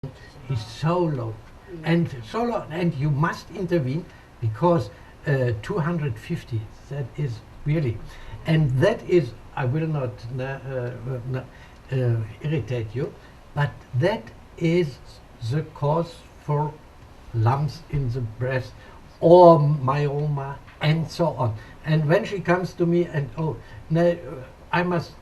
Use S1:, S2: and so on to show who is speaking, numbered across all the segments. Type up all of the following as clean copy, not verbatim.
S1: is so low, and you must intervene because 250. That is really, and that is. I will not irritate you, but that is the cause for lumps in the breast or myoma and so on. And when she comes to me and I must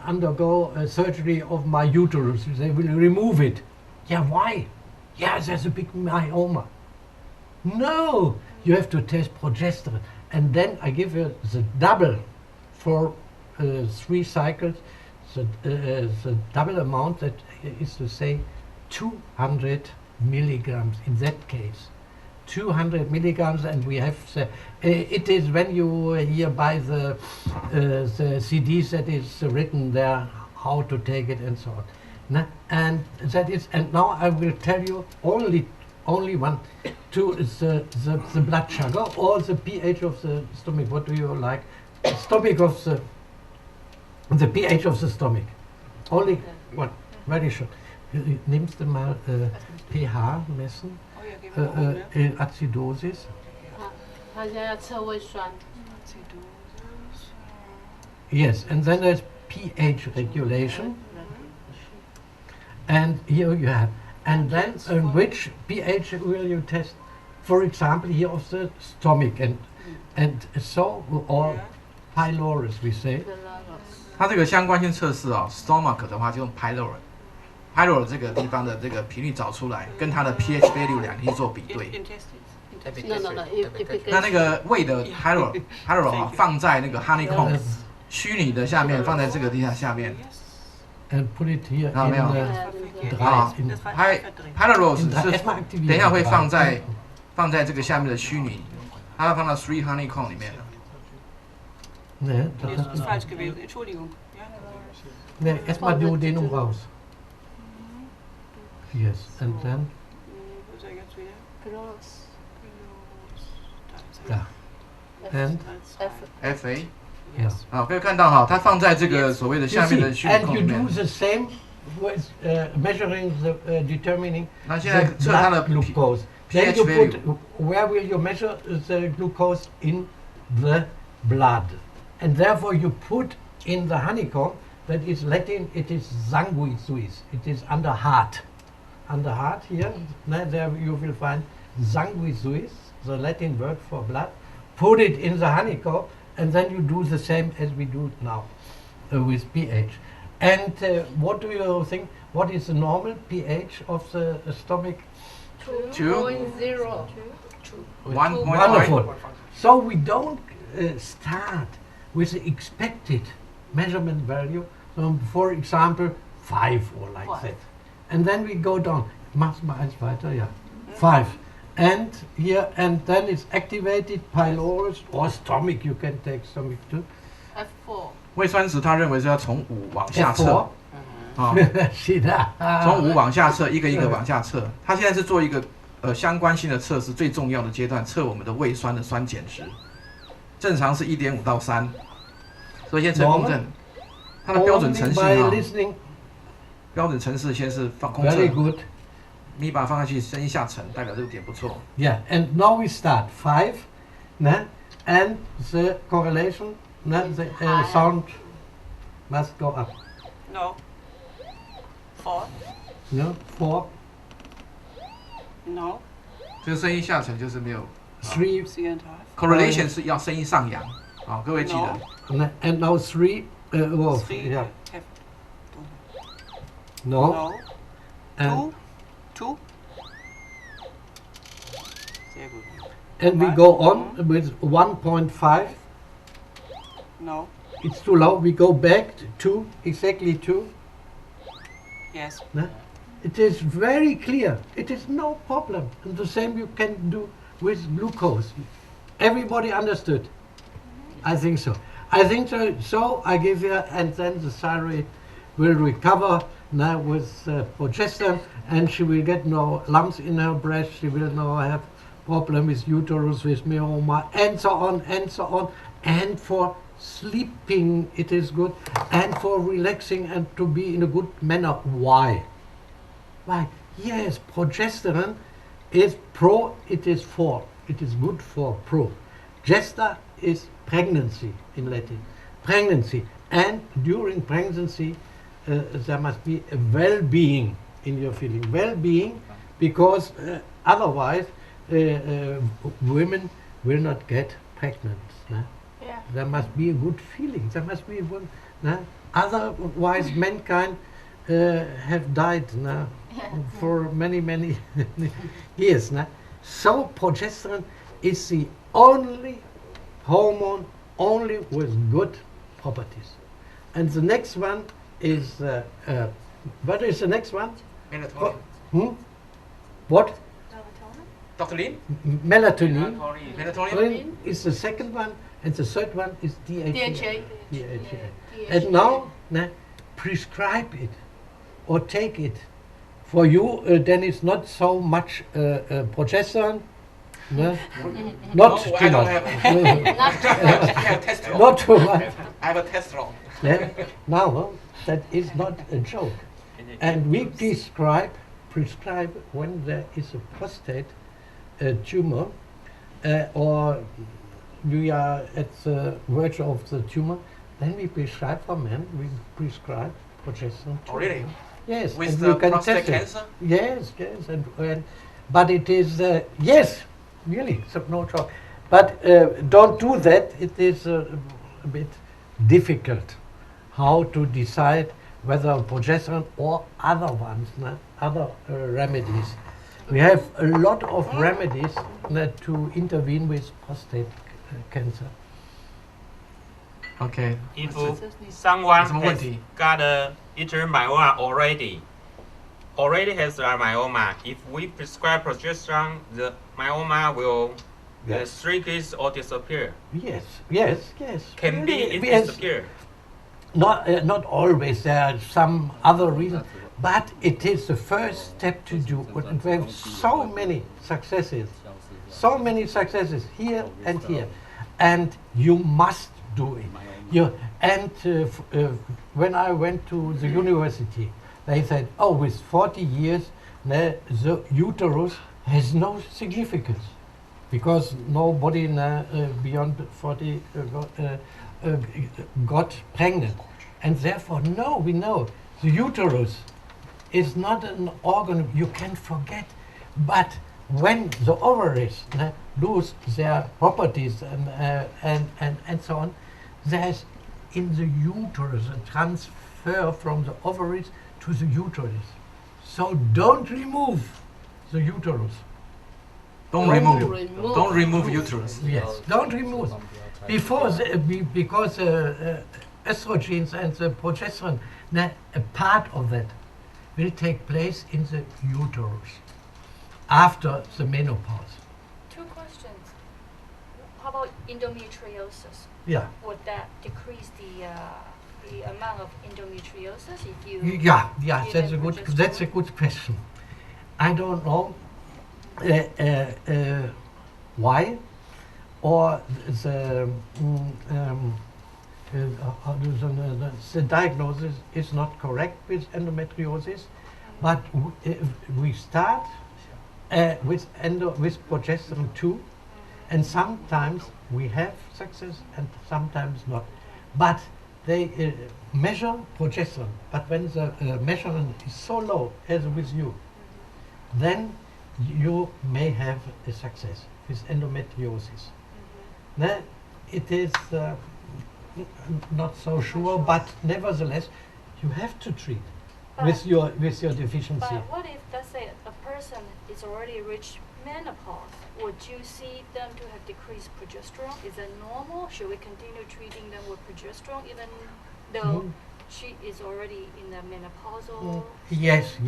S1: undergo a surgery of my uterus, they will remove it. Yeah, why? Yeah, there's a big myoma. No, you have to test progesterone, and then I give you the double for 3 cycles, the double amount, that is to say 200 milligrams in that case. 200 milligrams, and we have it is when you here buy the CDs that is written there how to take it and so on. And that is, and now I will tell you only one, two is the blood sugar or the pH of the stomach. What do you like? Stomach of the pH of the stomach. Only one, very short. Nimmst du mal pH messen? Acidosis.
S2: 他现在要测胃酸。
S1: Yes, and then there's pH regulation. And here you have. And then which pH will you test? For example, here of the stomach and so or pylorus we say.
S3: 它这个相关性测试啊 ，stomach 的话就用 pylorus 这个地方的这个频率找出来，跟它的 pH value 两个去做比对。那个胃的 pylorus 啊，放在那个 honeycomb 虚拟的下面，放在这个地下下面。
S1: And put it here
S3: 看到没有？ 啊 ，pylorus 是等一下会放在这个下面的虚拟，它要放到 3 honeycomb 里面的。
S1: Nee,
S4: Nee, das ist falsch gewählt. Entschuldigung. Ja?
S1: Nee, erstmal den raus. Yes, and then.
S4: Wo ist er jetzt wieder?
S2: Gross.
S1: Da. And
S3: FA。
S1: yeah.
S3: 好，可以看到哈，它放在这个所谓的下面的虚拟
S1: and
S3: 孔
S1: you
S3: 里面
S1: do。the same with measuring the determining
S3: 那现在
S1: the
S3: 测它
S1: blood
S3: 的
S1: glucose. Then
S3: pH
S1: you
S3: value
S1: put where will you measure the glucose in the blood, and therefore you put in the honeycomb. That is Latin. It is sanguisuis. It is under heart. Under heart here. There you will find sanguisuis, the Latin word for blood. Put it in the honeycomb, and then you do the same as we do now with pH. And what do you think? What is the normal pH of the stomach?
S2: 2.0.
S3: 1.5。
S1: Wonderful. So we don't start with the expected measurement value. So for example, 5 or like that. And then we go down. Mach's mal eins weiter, yeah. 5. And here, and then it's activated pylorus or stomach. You can take stomach too.
S2: F4.
S3: 胃酸值他认为是要从5往下测。 啊，
S1: 是的，
S3: 从5往下测，一个一个往下测。他现在是做一个相关性的测试，最重要的阶段测我们的胃酸的酸碱值，正常是1.5到3，所以先测共振。它的标准程序啊，标准程式先是放空测。
S1: Very good.
S3: 你把它放下去，声音下沉，代表这个点不错。
S1: Yeah, and now we start 5, and the correlation, the sound must go up.
S4: No. 4.
S1: No, 4,
S4: No.
S3: 这个声音下沉就是没有
S1: 3,
S4: 3.5.
S3: correlation 是要声音上扬。好，各位记得。
S1: and now 3. Oh,
S4: 3.
S1: yeah.
S4: F.
S1: No.
S4: No.
S1: And
S4: 2. Sehr gut.
S1: and we go on with 1.5.
S4: No.
S1: It's too low. We go back to 2, exactly 2.
S4: Yes.
S1: It is very clear. It is no problem. And the same you can do with glucose. Everybody understood? I think so. I think so. So I give you, and then the thyroid will recover now with progesterone, and she will get no lumps in her breast. She will not have problem with uterus, with myoma, and so on, and so on. And for sleeping, it is good, and for relaxing and to be in a good manner. Why? Why? Yes, progesterone is pro, it is for, it is good for pro. Gesta is pregnancy in Latin. Pregnancy. And during pregnancy, there must be a well-being in your feeling. Well-being, because otherwise women will not get pregnant. Nah?
S2: Yeah.
S1: There must be a good feeling. There must be one. Nah? Otherwise, mankind have died nah, for many, many years. Nah? So progesterone is the only hormone only with good properties. And the next one is, what is the next one?
S3: Melatonin.
S1: What?
S3: Dr. Lin?
S1: Melatonin.
S3: Melatonin.
S1: Melatonin is the second one, and the third one is DHA.
S2: DHA.
S1: And now, prescribe it or take it. For you, then it's not so much progesterone. No? Not
S3: No,
S1: too
S3: I don't
S1: much.
S3: have.
S2: Not too
S3: I
S2: much.
S3: have testosterone.
S1: Not too much.
S3: I have a testosterone.
S1: Yeah? Now, that is not a joke. And we prescribe when there is a prostate tumor or we are at the verge of the tumor, then we prescribe for men, we prescribe progesterone.
S3: Oh, really?
S1: Yes.
S3: With
S1: and
S3: the
S1: you can
S3: prostate
S1: test it.
S3: cancer?
S1: Yes, yes. And but it is, yes, really, so no joke. But don't do that. It is a bit difficult how to decide whether progesterone or other ones, other remedies. We have a lot of remedies to intervene with prostate cancer.
S3: Okay.
S5: If someone
S3: 什么问题？
S5: has got either myoma already has a myoma, if we prescribe progesterone, the myoma will
S1: Yes.
S5: shrink or disappear.
S1: Yes, yes, yes.
S5: Can be
S1: Really,
S5: it
S1: yes.
S5: disappear.
S1: Not always. There are some other reasons, but it is the first step to do. And we have so many successes here and here, and you must do it. When I went to the university, they said, "Oh, with 40 years, the uterus has no significance." Because nobody beyond 40 got pregnant. And therefore, no, we know the uterus is not an organ you can forget. But when the ovaries lose their properties and so on, there's in the uterus a transfer from the ovaries to the uterus. So don't remove the uterus.
S3: Don't remove uterus.
S1: Yes, don't remove. Because estrogens and the progesterone, a part of that will take place in the uterus after the menopause.
S6: 2 questions. How about endometriosis?
S1: Yeah,
S6: Would that decrease the amount of endometriosis if you?
S1: yeah,
S6: give
S1: that's
S6: it
S1: a good
S6: progesterone?
S1: question. I don't know why, or the diagnosis is not correct with endometriosis, but we start with progesterone 2, and sometimes we have success and sometimes not. But they measure progesterone, but when the measurement is so low as with you, then you may have a success with endometriosis. It is not so sure, but nevertheless, you have to treat with your deficiency.
S6: But what if, let's say, a person is already reached menopause? Would you see them to have decreased progesterone? Is that normal? Should we continue treating them with progesterone even though she is already in the menopausal?
S1: Yes,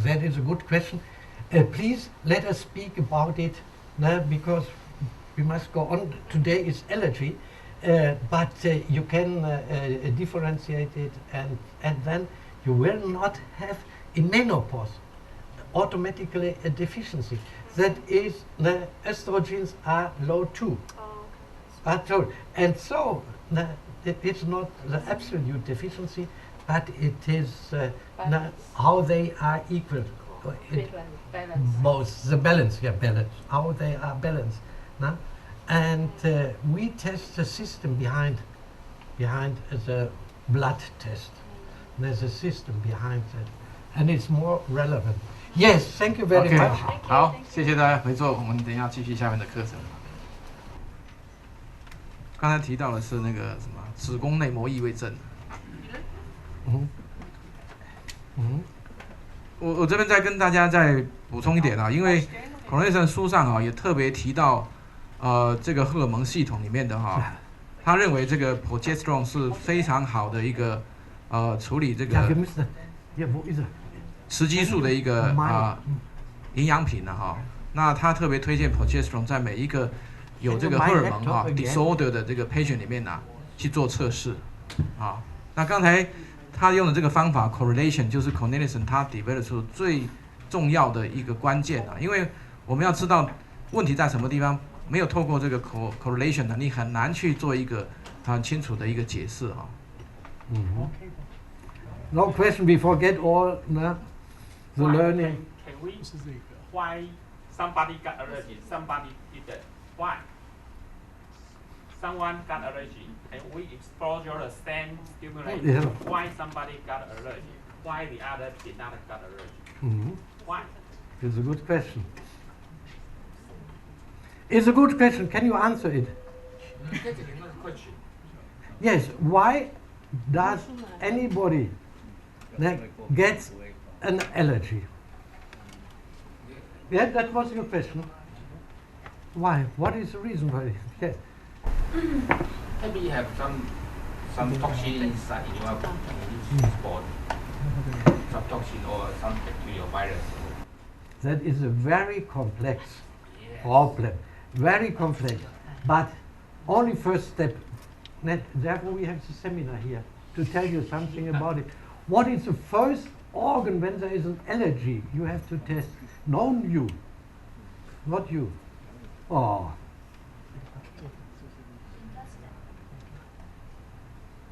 S1: that is a good question. Please let us speak about it because we must go on. Today is allergy, but you can differentiate it, and then you will not have in menopause automatically a deficiency. That is, the estrogens are low too. And so it's not the absolute deficiency, but it is how they are equal.
S2: Balance.
S1: both the balance, yeah, balance, how they are balanced. No? And we test the system behind the blood test. There's a system behind that, and it's more relevant. Yes, thank you very
S3: OK，
S1: much.
S3: 好，谢谢大家合作，我们等一下继续下面的课程。刚才提到的是那个什么子宫内膜异位症。
S1: Mhm. Mhm.
S3: 我这边再跟大家再补充一点啊，因为 Cornelissen 书上啊也特别提到，这个荷尔蒙系统里面的哈，他认为这个 progesterone 是非常好的一个处理这
S1: Ja, wir
S3: 个
S1: müssen. Ja, wo ist er?
S3: 雌激素的一个营养品的哈。那他特别推荐 progesterone 在每一个有这个荷尔蒙哈 disorder 的这个 patient 里面去做测试啊。那刚才他用的这个方法 correlation 就是 Cornelissen 他 develop 出最重要的一个关键啊，因为我们要知道问题在什么地方，没有透过这个 correlation 呢，你很难去做一个很清楚的一个解释啊。
S1: No question. We forget all the learning.
S5: Can we? Why somebody got allergy, somebody didn't? Why? Someone got allergy, and we explore the same stimulation.
S1: Yeah.
S5: Why somebody got allergy? Why the other did not got allergy?
S1: Mhm.
S5: Why?
S1: It's a good question. It's a good question. Can you answer it?
S5: That's another question.
S1: Yes. Why does anybody get an allergy? Yeah, that was your question. Why? What is the reason for it? Yes.
S5: Maybe you have some toxin inside in your sport, some toxin or some bacteria virus.
S1: That is a very complex problem. Very complex. But only first step. Therefore we have the seminar here to tell you something about it. What is the first organ when there is an allergy? You have to test. Not you. Not you. Oh.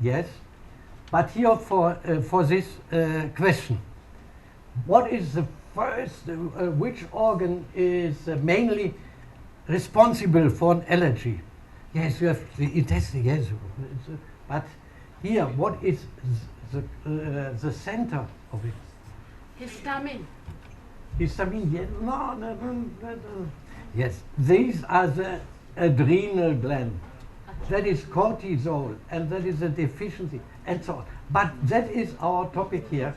S1: Yes. But here for this question, what is the first, which organ is mainly responsible for an allergy? Yes, you have the intestine, yes. But here, what is the center of it?
S2: Histamine.
S1: Histamine, yes. No. Yes, these are the adrenal gland. That is cortisol, and that is a deficiency, and so on. But that is our topic here,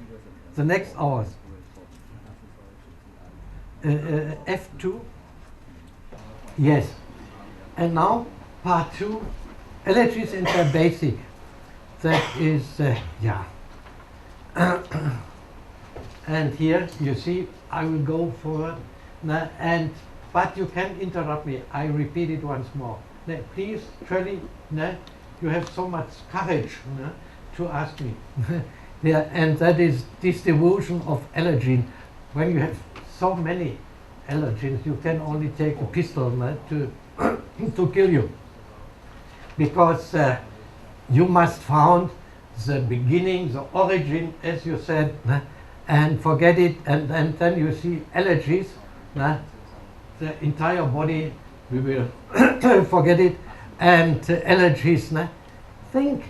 S1: the next hours. F2. Yes. And now, part 2, allergies and their basic. That is, yeah. And here, you see, I will go forward, but you can interrupt me. I repeat it once more. Please, Shirley, you have so much courage to ask me. Yeah, and that is distribution of allergen. When you have so many allergens, you can only take a pistol to kill you. Because you must found the beginning, the origin, as you said, and forget it, and then you see allergies, the entire body, we will forget it, and allergies. Think,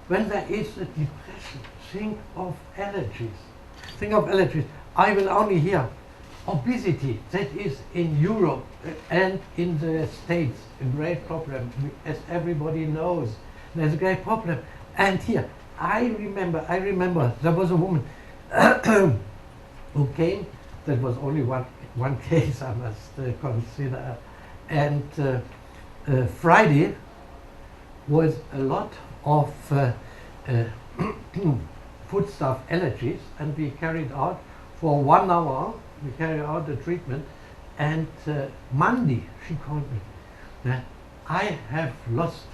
S1: when there is a depression, think of allergies. Think of allergies. I will only hear obesity, that is in Europe and in the States a great problem, as everybody knows. There's a great problem. And here, I remember there was a woman who came, that was only one case I must consider, and Friday was a lot of foodstuff allergies, and we carried out for 1 hour, we carried out the treatment, and Monday she called me, I have lost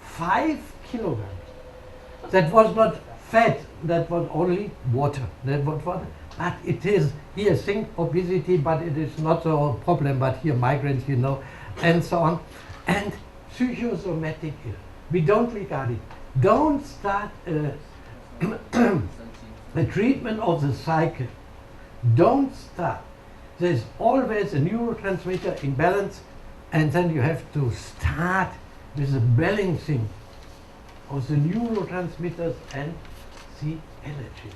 S1: 5 kilograms. That was not fat, that was only water. That was water. But it is, here think obesity, but it is not a problem, but here migraines, you know, and so on. And psychosomatic, we don't regard it. Don't start a treatment of the cycle Don't start. There's always a neurotransmitter imbalance, and then you have to start with the balancing of the neurotransmitters and the allergies.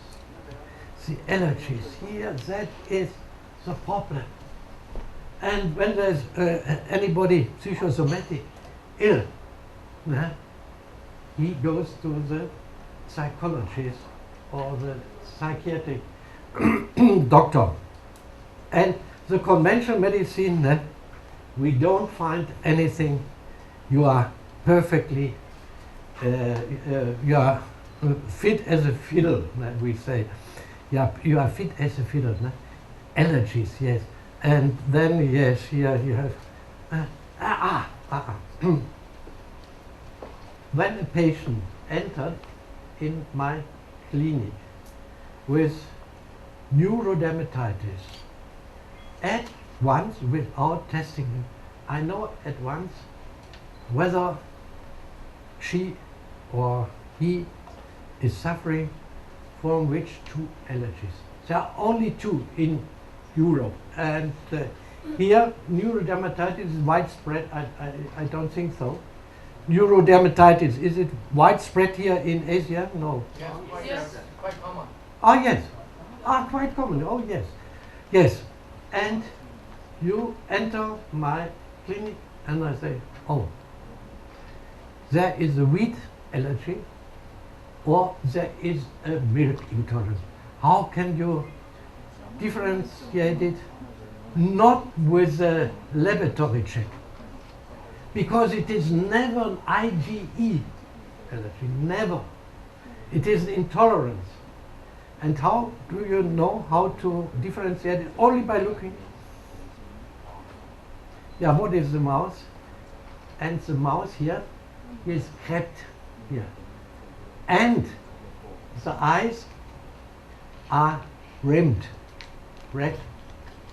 S1: The allergies here, that is the problem. And when there's anybody psychosomatic ill, he goes to the psychologist or the psychiatric doctor. And the conventional medicine, we don't find anything. You are perfectly, you are fit as a fiddle, we say. You are fit as a fiddle. Allergies, yes. And then, yes, here you have, when a patient entered in my clinic with neurodermatitis, at once, without testing him, I know at once whether she or he is suffering from which two allergies. There are only two in Europe, and here neurodermatitis is widespread. I don't think so. Neurodermatitis, is it widespread here in Asia? No.
S2: Yes.
S5: Quite common.
S1: Ah, yes. Ah, quite common. Oh, yes. Yes. And you enter my clinic and I say, oh, there is a wheat allergy or there is a milk intolerance. How can you differentiate it? Not with a laboratory check, because it is never an IgE allergy, never. It is intolerance. And how do you know how to differentiate it? Only by looking. Yeah, what is the mouth? And the mouth here is kept here. And the eyes are rimmed, red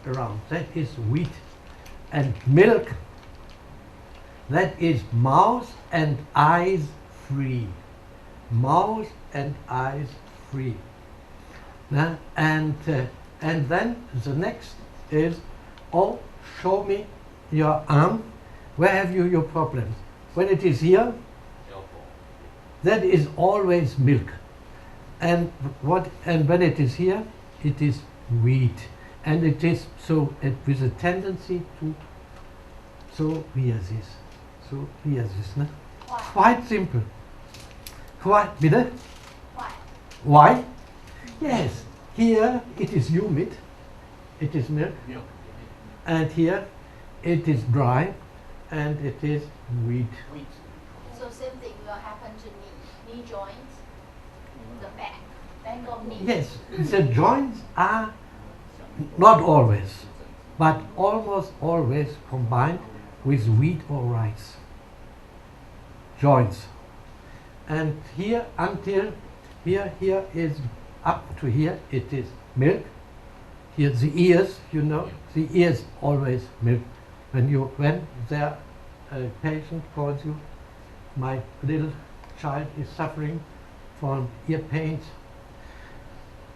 S1: around. That is wheat. And milk, that is mouth and eyes free. Mouth and eyes free. And then the next is, oh, show me your arm. Where have you your problems? When it is here, that is always milk. And when it is here, it is wheat. And it is so with a tendency to psoriasis. Psoriasis, ne?
S6: Why?
S1: Quite simple. Quite, bitte?
S6: Why?
S1: Why? Yes, here it is humid, it is milk, and here it is dry, and it is wheat.
S7: So same thing will happen to knee joints, the back of knee.
S1: Yes, the joints are not always, but almost always combined with wheat or rice. Joints. And here until here is up to here, it is milk. Here the ears, you know, the ears always milk. When their patient calls you, my little child is suffering from ear pains.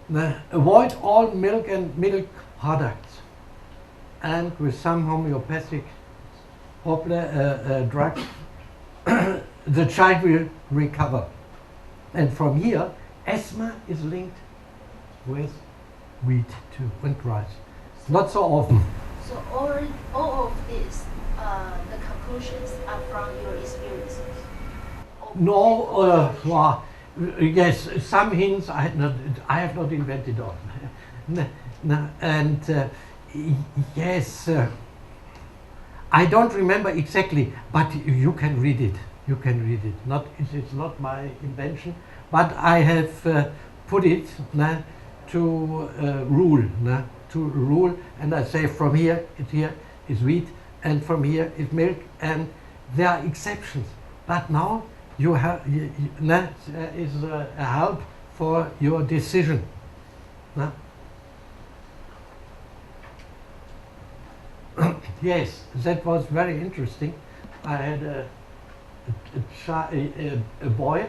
S1: Now, avoid all milk and milk products. And with some homeopathic drugs, the child will recover. And from here, asthma is linked with wheat too, and rice. Not so often.
S7: So all of this, the conclusions are from your experiences.
S1: No, yes, some hints I have not invented on. And yes, I don't remember exactly, but you can read it. You can read it. It's not my invention, but I have put it to rule, and I say from here is wheat, and from here is milk, and there are exceptions. But now you have is a help for your decision. Yes, that was very interesting. I had a boy,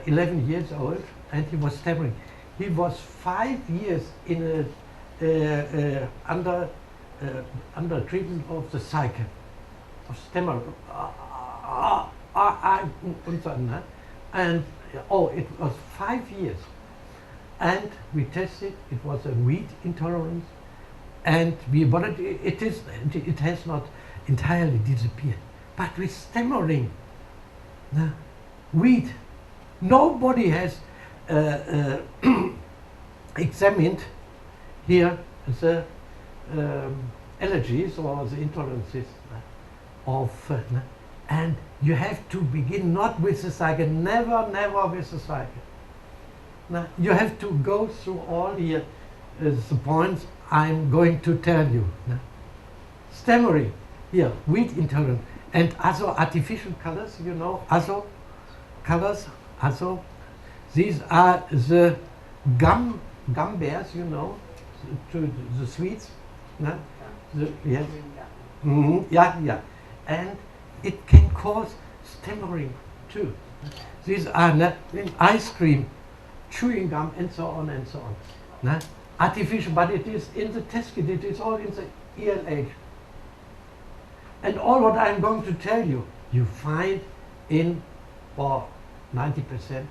S1: 11 years old, and he was stammering. He was 5 years in under treatment of the cycle of stammer. And it was 5 years. And we tested, it was a wheat intolerance, and it has not entirely disappeared. But with stammering, wheat, nobody has examined here the allergies or the intolerances of, and you have to begin not with the cycle, never with the cycle. Now, you have to go through all here the points I'm going to tell you. Stammering, here, wheat intolerance, and other artificial colors, you know, other colors, these are the gum bears, you know, to the sweets. Yes. Yeah. And it can cause stammering too. These are ice cream, chewing gum, and so on and so on. Artificial, but it is in the test kit, it is all in the ELH. And all what I'm going to tell you, you find in, or 90%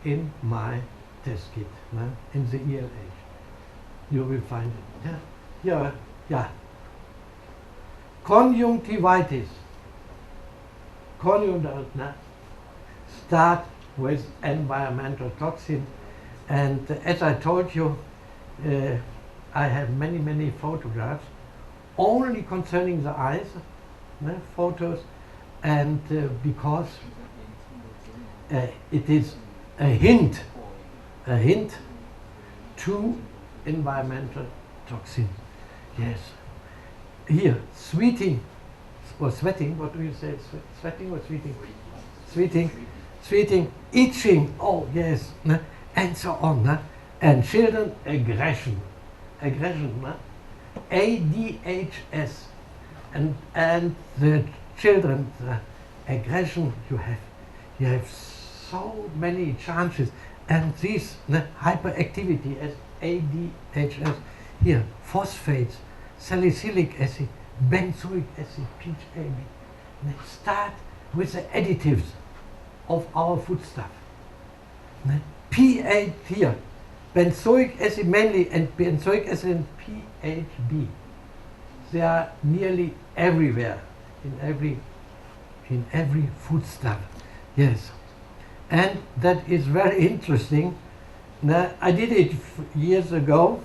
S1: in my test kit, in the ELH. You will find it. Yeah. Conjunctivitis. Start with environmental toxin, and as I told you, I have many photographs only concerning the eyes, photos, and because it is a hint to environmental toxin. Yes. Here, sweating or sweating, what do you say? Sweating or sweating? Sweating, itching, oh yes, and so on. And children, aggression, ADHS, and the children, aggression, you have so many chances, and this hyperactivity as ADHS, here, phosphates, salicylic acid, benzoic acid, PHAB. Start with the additives of our foodstuff. pH here, benzoic acid mainly, and benzoic acid and PHB. They are nearly everywhere, in every foodstuff. Yes, and that is very interesting. I did it years ago,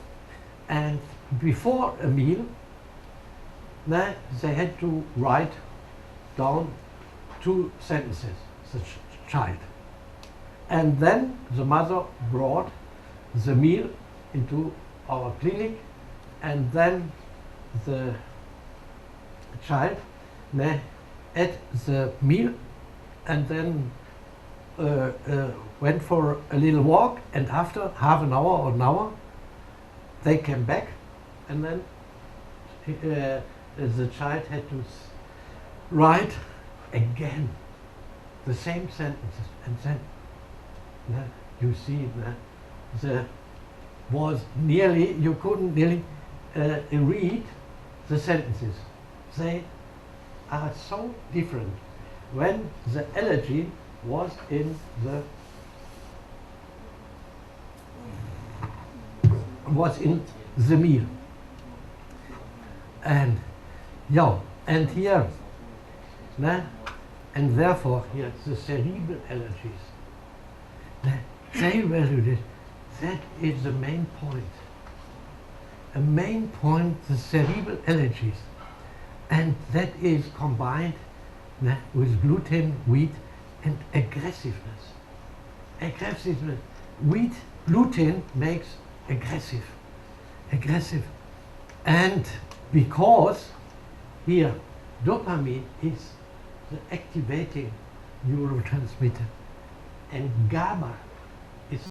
S1: and before a meal, they had to write down 2 sentences, the child. And then the mother brought the meal into our clinic, and then the child ate the meal, and then went for a little walk, and after half an hour or an hour, they came back, and then the child had to write again the same sentences, and then you see the was nearly, you couldn't nearly read the sentences. They are so different when the allergy was in the meal. And and here, and therefore here the cerebral allergies. That is the main point. A main point, the cerebral allergies, and that is combined with gluten, wheat, and aggressiveness. Wheat, gluten makes aggressive, and because here dopamine is the activating neurotransmitter, and GABA is